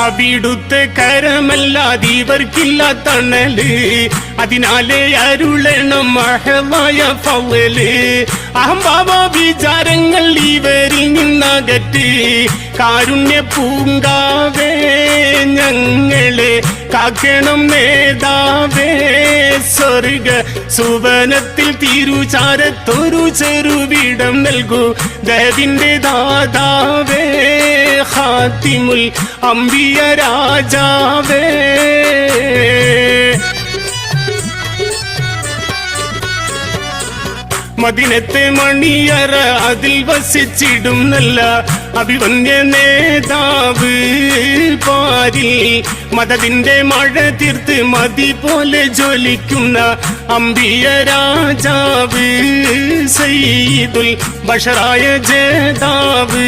അവിടുത്തെ കരമല്ലാതിവർക്കില്ല തണല് അതിനാലെ അരുളണം മഹളായ ഫളല് അഹംഭാവ വിചാരങ്ങൾ ഇവരിൽ നിന്നകറ്റി കാരുണ്യ പൂങ്കാവേ ഞങ്ങളെ കാക്കണം നേതാവേ സ്വർഗ സുവനത്തിൽ തിരുചാരത്തൊരു ചെറുവിടം നൽകൂ ദയവിന്റെ ദാതാവേ ഖാതിമുൽ അംബിയ രാജാവേ മദീനത്തെ മണിയറ അതിൽ വസിച്ചിടും നല്ല അഭിവന്യ നേതാവ് പാരിൽ മദതിന്റെ മഴ തീർത്ത് മതി പോലെ ജ്വലിക്കുന്ന അംബിയ രാജാവ് സയ്യിദുൽ ബഷറായ ജേതാവ്